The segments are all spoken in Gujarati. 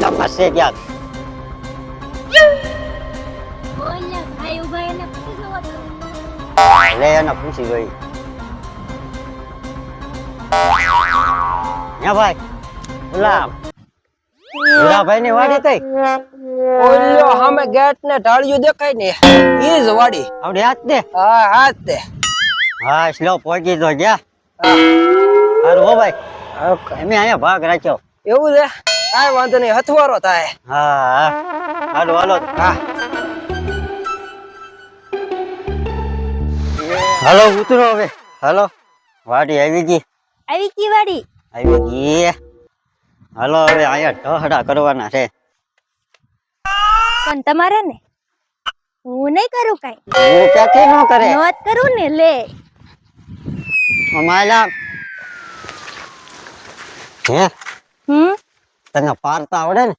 ફસે ગયા. ઓલા ભાઈ ઉભા એને પૂછી જોવો તો. લે એને પૂછી જોઈ. હે ભાઈ ઓલા ભાઈ ની વાડી કઈ ઓલ્યો સામે ગેટ ને ઢાળિયું દેખાય ને ઈ જ વાડી. આવડે હાથ દે. હા હાથ દે. હા સ્લો પહોંચી તો ગયા. હારું હો ભાઈ એમે અહીંયા ભાગ રાખ્યો. એવું છે કાંઈ વાંધો નહીં હથવારો થાય. હા હાલો હાલો. હા હાલો ઉતરો હવે. હાલો વાડી આવી ગઈ. આવી કી વાડી? આવી ગઈ. હાલો હવે અહીંયા ઢહડા કરવાના છે. પણ તમારે ને હું નહીં કરું કાઈ. હું ક્યાંથી ન કરે નોત કરું ને લે. માયલા હે તને પારતા આવડે ને?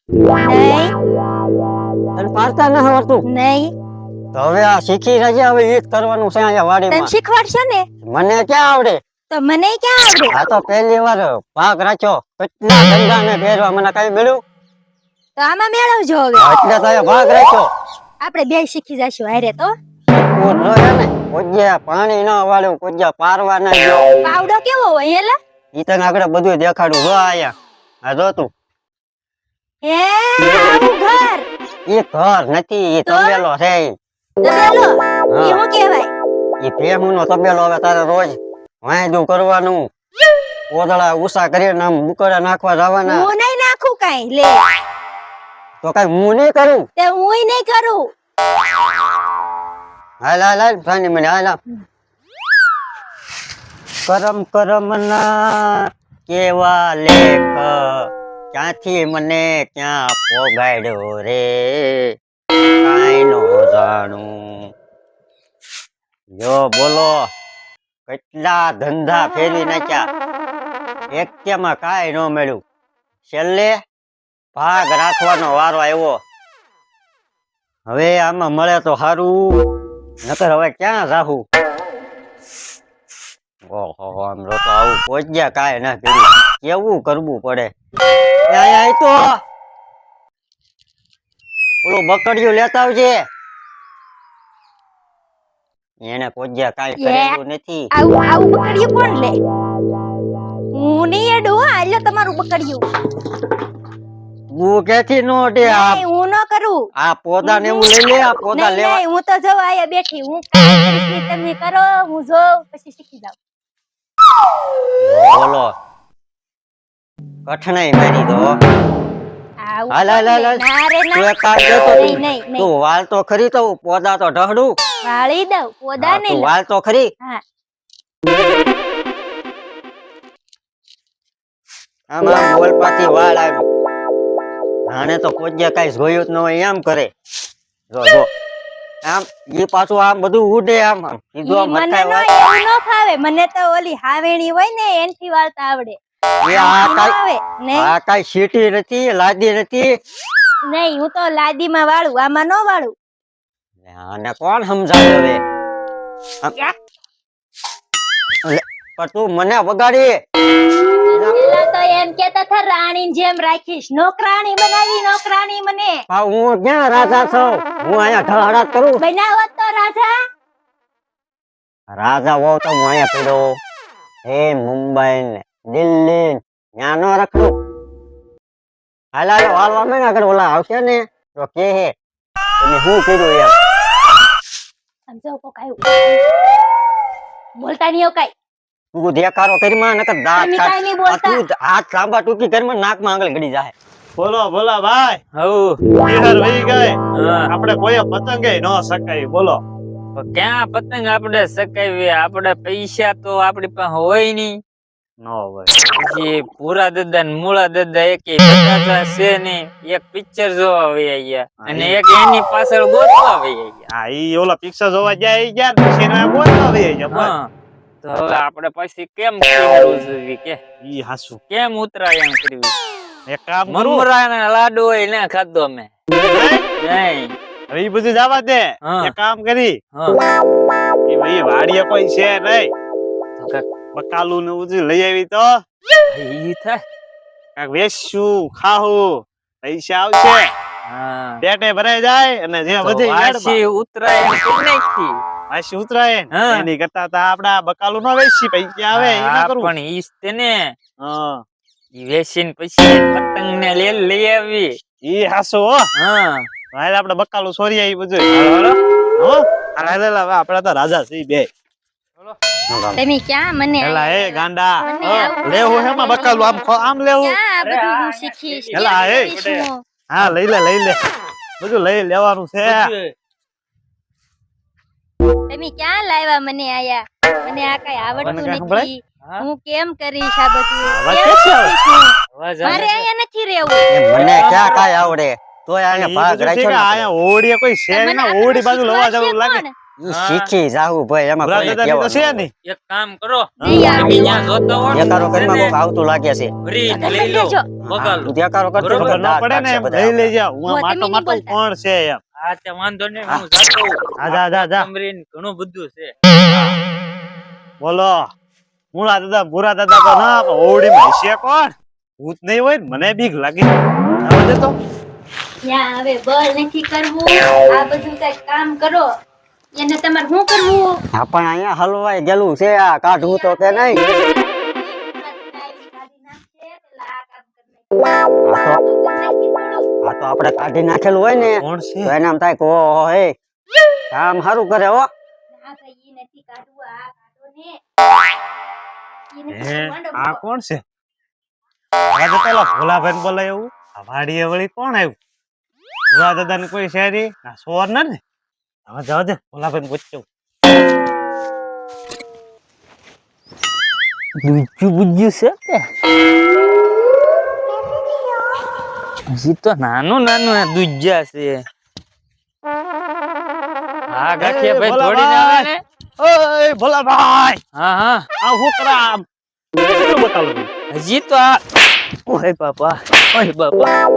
નહીં તને પારતા ન આવડતું? નહીં. તો હવે આ શીખી રહ્યા હવે ઈ જ કરવાનું છે અહીંયા તને વાડીમાં. શીખવાડશો ને મને ક્યાં આવડે? તો મને ક્યાં આવડે? આ તો પહેલી વાર ભાગ રાખ્યો. કેટલા ધંધા ને પહેરવા મને કઈ મળ્યું? તો આમાં મેળવજો હવે. એટલે તો અહીંયા ભાગ રાખ્યો. આપણે બે શીખી જશું હારે તો. હું ન રહે ને કોજ્યા પાણી ન વાળ્યું કોજ્યા પારવા ના ગયો. પાવડો કેવો હોય એલા? ઈ તને આગળ બધું દેખાડું. જો આયા આ જો તું. હે આવું ઘર ઈ ઘર નથી ઈ તો? તબેલો છે. તબેલો હા. ઈ હું કહેવાય? ઈ ભેહું નો તબેલો. હવે તારે રોજ વાંયદું કરવાનું. કોદળા ઉષા કરીને આમ મુકડા નાખવા જવાના. હું નહીં નાખું કાઈ લે. તો કઈ હું નહીં કરું. તે હુંય નહીં કરું. હાલ હાલ હાલ સાની મને હાલ હાલ. કરમ કરમ ના કેવા લેખ ક્યાંથી મને ક્યાં પોગાડ્યો રે કાઈ નો જાણું. જો બોલો કેટલા ધંધા ફેરવી નાખ્યા એક કેમાં કાઈ ન મળ્યું. છેલ્લે ભાગ રાખવાનો વારો આવ્યો. હવે આમાં મળે તો સારું નકર હવે ક્યાં જાહું. ઓહો આમ તો આવું પહોંચ્યા કાંઈ ના કર્યું. કેવું કરવું પડે. અહીંયા તો ઓલું બકડિયું લેતા આવજે. એને પહોંચ્યા કાંઈ કરેલું નથી. આવું આવું બકડિયું કોણ લે? હું નહીં એડું હો. આલ્યો તમારું બકડિયું. હું ક્યાંથી નો દે. નહીં હું ન કરું. આ પોદા ને એવું લઈ લે. આ પોદા નહીં લેવા નહીં હું તો જો આયા બેઠી. હું કાઈ કરીશ નહીં. તમે કરો હું જોઉં પછી શીખી જાઉં. બોલો કઠણાઈ મારી દો. આવું હાલ હાલ હાલ હાલ. ના રે તું ના. એક કામ કર તો નહીં નહીં નહીં. તું વાલ તો ખરી તો પોદા તો ઢહડું. વાળી દઉં પોદા હા, નહીં તું લઉં. વાલ તો ખરી. હા આમાં બોલ પાછી વાળ આવ્યું. આને તો કોઈ કઈ જોયું જ ન હોય એમ કરે. જો જો આમ ઈ પાછું આમ બધું ઉડે આમ આમ. કીધું આમ મને મટકાઈ નો વાળ. એવું ન ફાવે. મને તો ઓલી હાવેણી હોય ને એનથી વાળતા આવડે. એ આ નો કાઈ આવે નહીં આ કાઈ સીટી નથી લાદી નથી. નહીં હું તો લાદીમાં વાળું આમાં નો વાળું. આને કોણ સમજાવે હવે? આમ. લે, પણ તું મને વગાડી. પેલા તો એમ કેતા હતા રાણીની જેમ રાખીશ. નોકરાણી બનાવી નોકરાણી મને. આ હું ક્યાં રાજા છું? હું અહીંયા ઢળાડ કરું. બનાવત તો રાજા. રાજા હોવ તો હું અહીંયા પડ્યો. હે મુંબઈ ને દિલ્હી ત્યાં નો રખડું. હાલ હાલ હાલવા માંડ આગળ ઓલા આવશે ને તો કે હે તમે શું કર્યું એમ. સમજો કોક આવ્યું. બોલતા નહીં કાઈ. તું દેખાડો કરી માં નકર દાંત તમે કાંઈ નહીં કાઢ. બોલતા. તું હાથ લાંબા ટૂંકી કરી માં નાકમાં આંગળી ગડી જાય. બોલો બોલા ભાઈ હઉ બિહાર વહી ગઈ હા. આપણે કોઈ પતંગે ન સકાય. બોલો ક્યાં પતંગ આપણે સકાવીએ? આપણે પૈસા તો આપણી પાસે હોય નહીં. ન હોય. પછી પૂરા દાદા ને મૂળા દાદા એક પચાસ છે નહીં. એક પિક્ચર જોવા વહી ગયા અને એક એની પાછળ ગોતવા વહી ગયા. હા ઈ ઓલા પિક્ચર જોવા જાય ગયા પછી એને બોલતા વહી ગયા બસ. હા તો હવે આપણે પછી કેમ કરવું જોઈએ કે ઈ હાસુ કેમ ઉત્તરાયણ કરવી? એક કામ કરું મમરાના લાડુ હોય ને ખાધો અમે નહીં. હવે ઈ બધું જવા દે. હા. એક કામ કરી હા ઈ ભાઈ વાડીએ કોઈ છે નહીં તો કાંઈક બકાલું ને બધું લઈ આવી તો ઈ થાય. કાંઈક વેચશું ખાવું પૈસા આવશે, હા પેટે ભરાઈ જાય અને જે તો વધે વાસી ઉતરાય વાસી ઉતરાય ને હા. એની કરતા તો આપડા બકાલું ન વેચી પૈસા આવે એ ના કરવું. પણ ઈસ તેને હા ઈ વેચીને પછી પતંગ ને લઈ આવી. ઈ હાસુ હો. હા હાલ આપડે બકાલું સોરી આવી બધું. હાલો. હો હાલ હાલ હવે આપડા તો રાજા છે બે. તમે ક્યાં મને એલા એ ગાંડા મને હા, આવું લેવું હેમાં બકાલું આમ આમ લેવું. ક્યાં આ બધું હું શીખીશ એલા, ક્યાં એ. શીખીશ હું? હા લઈ લે બધું લઈ લેવાનું છે. તમે ક્યાં લાવ્યા મને આયા? મને આ કઈ આવડતું મને કાંઈ નથી. હા? હું કેમ કરીશ આ બધું? આવાજ કેમ ક્યાંથી આવે? શીખીશ હું? અવાજ મારે આવે? અહીંયા નથી રહેવું. એ મને ક્યાં કાંઈ આવડે તોય ઈ અહીંયા ભાગ બધું ઠીક રાખ્યો છે, ને આયા ઓડીએ કોઈ છે મને ને આ ઓડી બધું બાજુ લવા જવું શીખવાડશે લાગે. કોણ? ઈ હા. શીખી જાવું ભાઈ એમાં ભૂરા કોઈ દાદાની તો છે કહેવાનું નહીં. એક કામ કરો નહીં આવે. તમે ત્યાં જોતા હો ને, દેખાડો ઘરમાં એને કોક આવતું લાગે છે ભરીને તમે લઈ લો લેજો. બગાલો. તું દેખાડો કરતો બરોબર, તો ખબર ન દાંત પડે ને કાઢશે એમ બધા લઈ લઈ આપણા. જા. હું હું માટો તમે નહીં માટો બોલતા. કોણ છે એમ. હા તે વાંધો નહીં હું જાતો હોઉં. હા, જા. કોથમરીને ઘણું બધું છે. બોલો ભૂરા દાદા તો ના પણ ઓડીમાં હશે કોણ? ભૂત નહીં હોય ને મને બીક લાગી. આવા દે તો. ત્યાં હવે બળ નથી કરવું. આ બધું કઈ કામ કરો. એને તમારે શું કરવું? હા પણ અહીંયા હલવાઈ ગયેલું છે આ કાઢવું તો કે નહીં. આ તો આપણે કાઢી નાખેલું હોય ને કોણ તો છે? એને આમ થાય કે ઓહો હે કામ સારું કરે હો. હે આ કોણ છે? આ તો પેલા ભોલાભાઈ બોલાય એવું. આ વાડીએ વળી કોણ આવ્યું? ભોલા દાદા ની કોઈ શેરી ના સોર ને હવે જવા દે ભોલાભાઈ પૂછ્યું. બુજ્જુ છે કે હજી તો નાનું આ દુજ્જા છે. હા ગાંઠિયા ભાઈ દોડીને આવે ને. ઓય ભોલાભાઈ હા આ હું કરા કેટલું બતાવું હજી તો આ ઓય બાપા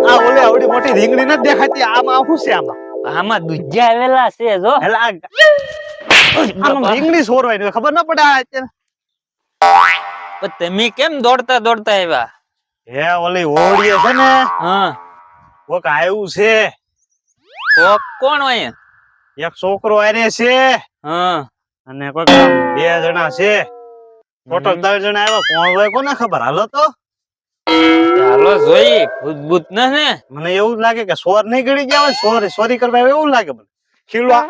આ ઓલે આવડી મોટી રીંગણી નથી દેખાતી આમાં શું છે આમાં? આમાં દુજ્જા આવેલા છે જો. હેલા આમાં રીંગણી સોરવાય ને ખબર ન પડે આ અત્યારે. પણ તમે કેમ દોડતા આવ્યા? હે ઓલી ઓડીએ છે ને હા કોક આવ્યું છે. કોક કોણ હોય? એક છોકરો આને છે હા અને કોઈક આમ 2 જણા છે. ટોટલ 3 જણા આવ્યા. કોણ હોય કોને ખબર? હાલો તો ચાલો જોઈ ભૂત ન ને. મને એવું જ લાગે કે સોર નહીં ગળી ગયા હોય. સોરી કરવા આવ્યા એવું લાગે મને. ખીલવા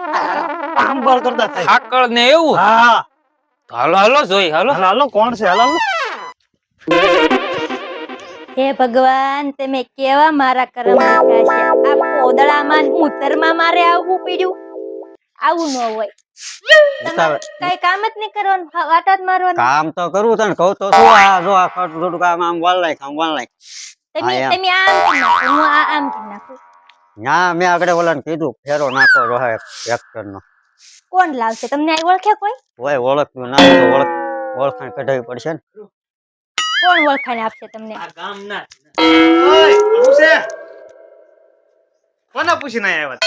આમ બળ કરતા થાય. આકળ ને એવું. હા હાલો જોઈ હાલો. હાલો કોણ છે? હાલો હે ભગવાન તમે કેવા મારા કર્મ લખ્યા છે. આ પોદળામાં ને ઉત્તરમાં મારે આવવું પડ્યું. આવું ન હોય. તમારે કઈ કામ જ નહીં કરવાનું. વાટા જ મારવાનું. કામ તો કરવું તને કહું તો શું આ જો આ ખર્ચ થોડુંક આમ વાળ નાખ આમ વાળ નાખ. તમે હા, એમ. તમે આમ કરી નાખો. હું આમ કરી નાખું. ના મેં આગળ ઓલાને કીધું ફેરો નાખો રોહે ટ્રેક્ટરનો. કોણ લાવશે? તમને આ ઓળખે કોઈ? ઓય ઓળખ્યું ના તો ઓળખાણ કઢાવવી પડશે ને. કોણ ઓળખાણ આપશે તમને? આ ગામના ઓય શું છે? કોને પૂછીને આવ્યા?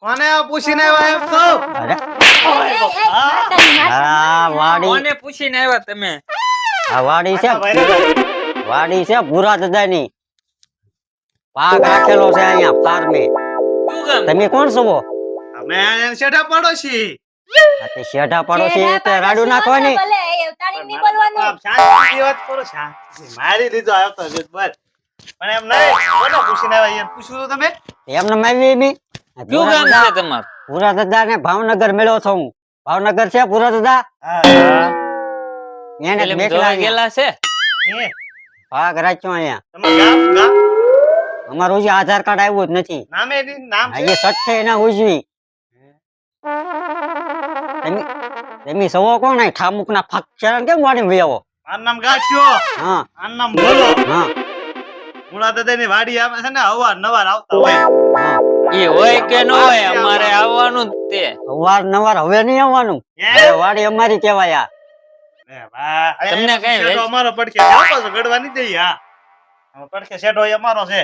કોને પૂછીને આવ્યા એમ કહો. અરે માતાની માતા. આ વાડી કોને પૂછીને આવ્યા તમે? આ વાડી છે વાડી છે ભૂરા દાદાની. પાક રાખેલો છે અહીંયા ફાર્મે. શું ગામ? તમે કોણ છો? અમે શેઠા પડોશી. આ તે શેઢા પડોશી શેઢા તે રાડુ પાડોશી નાખવાની. ભલે, એ તાળી નહીં બોલવાનું. આપ શાંતિથી વાત કરો. શાંતિથી. મારી લીધો આવતો જ બસ. પણ એમ નહીં કોને પૂછીને આવ્યા એમ પૂછ્યું તો તમે? એમને માવી બી કયું ગામ છે તમારું? ભૂરા દાદા ને ભાવનગર મેળો છો હું. ભાવનગર છે ભૂરા દાદા હા એને એટલે મેકલા જોવા અહીંયા. ગયેલા છે. એ ભાગ રાખ્યો અહીંયા. તમારું ગામ અમારું હજી આધાર કાર્ડ આવ્યું જ નથી. નામે નામ છે? હજી સઠ્ઠે એના ઉજવી. તમે સવો કોણ અહીં ઠામુક ના ફાક ચરણ કેમ વાળી વ્યાવો? મારું નામ ગાંઠિયો. હા આનું નામ બોલો. હા મુળા દાદાની વાડી આવે છે ને અવારનવાર આવતા હોય. હા એ હોય કે ન હોય અમારે આવવાનું જ તે. અવારનવાર હવે નહીં આવવાનું. હવે વાડી અમારી કહેવાય આ. એ વાહ. તમને કઈ શેઠો વેચ- અમારો પડખે જાતો છે, ગડવા નહીં દઈએ. હા હવે પડખે શેઠો ઈ અમારો છે.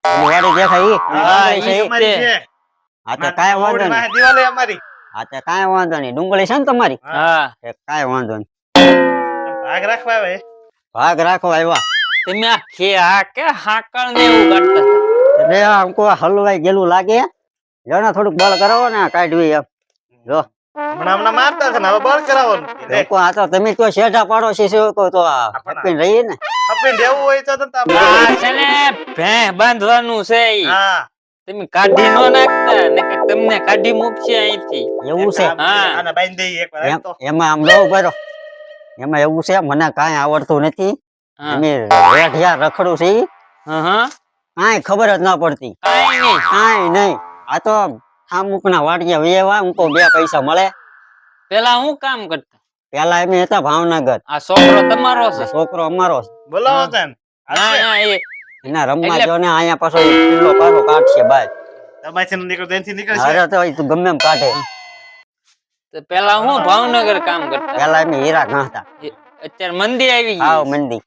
ઓલી વાડી દેખાય ઈ? હા, ઈ છે ઈ? અમારી છે. હા તો કાંઈ વાંધો ઓડી નહીં. વાહે દિવાલે અમારી. હા તો કાંઈ વાંધો નહીં. ડુંગળી છે ને તમારી? હા એ કાંઈ વાંધો નહીં. ભાગ રાખવા આવે. ભાગ રાખો આવ્યા. તમે આ કે હાકળ ને એવું કાઢતા હતા. એટલે આમકો હલવાઈ ગયેલું લાગે જો ને થોડુંક બળ કરાવો ને કાઢવી એમ જો હમણાં મારતા છે ને હવે બળ કરાવવાનું લે લોકો આ તો તમે તો શેઠા પાડોશી છો તો આ આપીને રહીએ ને આપીને રહેવું હોય તો તમ આ છે ને ભેં બાંધવાનું છે ઈ. હા તમે કાઢી નો નાખતા ને કે તમને કાઢી મૂકશે અહીંથી. એવું છે હા. આને બાંધી દઈએ એકવાર એમ હાલ તો. એમાં આમ લો બરો એમાં એવું છે મને કાંઈ આવડતું નથી હા. અમે રેઢિયા રખડું છે ઈ. હા કાંઈ ખબર જ ના પડતી કાંઈ નહીં. કાંઈ નહીં આ તો અમુકના વાડિયા વેવા અમુકો 2 પૈસા મળે પેલા હું કામ કરતા? પેલા અમે હતા ભાવનગર આ છોકરો તમારો છે? છોકરો અમારો છે. બોલાવો તને ના ના એ એના રમવા એટલે- જો ને અહીંયા પાછો કિલ્લો પાછો કાઢશે બાય તમારી નીકળ ત્યાંથી નીકળશે અરે તો ઈ તો ગમે એમ કાઢે તો પેલા હું ભાવનગર કામ કરતા. પેલા અમે હીરા ગાંઠતા અત્યારે મંદી આવી આવ ગઈ. મંદી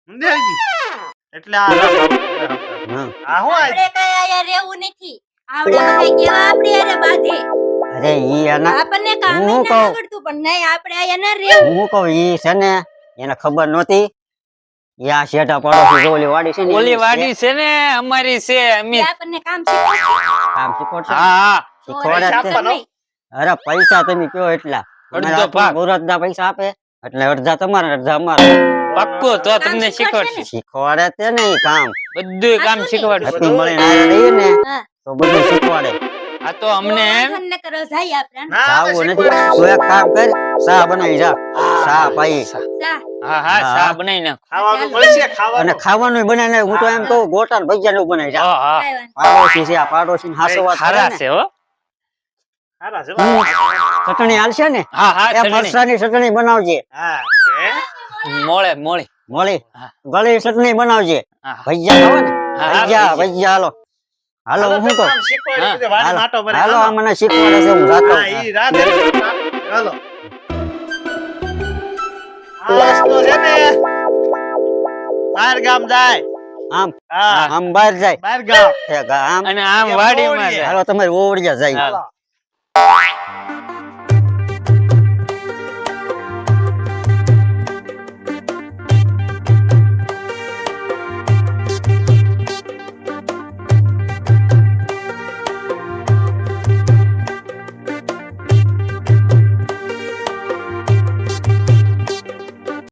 મંદિર આવી ગઈ. એટલે આ હમ. આ હું આ આપણે કઈ આયા રહેવું નથી આવડે કઈ કેવા આપણે હારે બાંધે અરે ઈ એના આપણને કામ હું ના કહું. આવડતું પણ નહીં આપણે આયા ના રહેવું હું કહું ઈ છે ને એને ખબર નહોતી ઈ આ શેઠા પાડોશી જો ઓલી વાડી છે ને ઓલી ઈ વાડી છે ને અમારી છે અમે. એ આપણને કામ શીખવાડશે. કામ શીખવાડશે ને? હા હા શીખવાડે જ છે. આપવાનો. નહીં. અરે પૈસા તમે કયો એટલા અડધો ભાગ. મુહૂર્તના પૈસા આપે એટલે અડધા તમારા અડધા અમારા પાક્કું તો કામ તમને શીખવાડશે શીખવાડશે. શીખવાડે તે ને ઈ કામ બધું કામ આ શું શીખવાડશે. હતી મળીને હારે રહીએ ને હા. તો બધું શીખવાડે આ તો અમને એમ વાંધો ન કરો જાય આપણે ના સાવું નથી તું એક કામ કર ચા બનાવી જા ચા પાઈ જા હા હા હા. ચા બનાવી નાખ. ખાવાનું મળશે અને ખાવાનું ખાવાનું બનાવીને હું તો એમ કહું ગોટા ને ભજીયા નું બનાવી જા હા હા કાંઈ વાંધો પાડોશી છે આ પાડોશી ને હાસો વાત કરે ખારા ને છે હો. સારા છે ચટણી હાલશે ને હા હા એ ચટણી. મરચાની ચટણી બનાવજે હા મોળે મોળી. મોળી હા. ગળી ચટણી બનાવજે હા. ભજીયા ખાવા ને હા, હા, ભજીયા ભજીયા. ભજીયા હાલો હાલો હું કહું આમ શીખવાડી હા. દીધું, વાડીમાં આંટો મારે. હાલો આ મને શીખવાડે છે હું જાતો હા, ઈ રાત એટલે હાલો આ રસ્તો છે ને બહાર ગામ જાય આમ હા આમ બહાર જાય બહાર ગામ ઠેક, આમ અને આમ એમ વાડીમાં મોળીએ. જાય. હાલો તમારી ઓવડિયા જાય હાલો.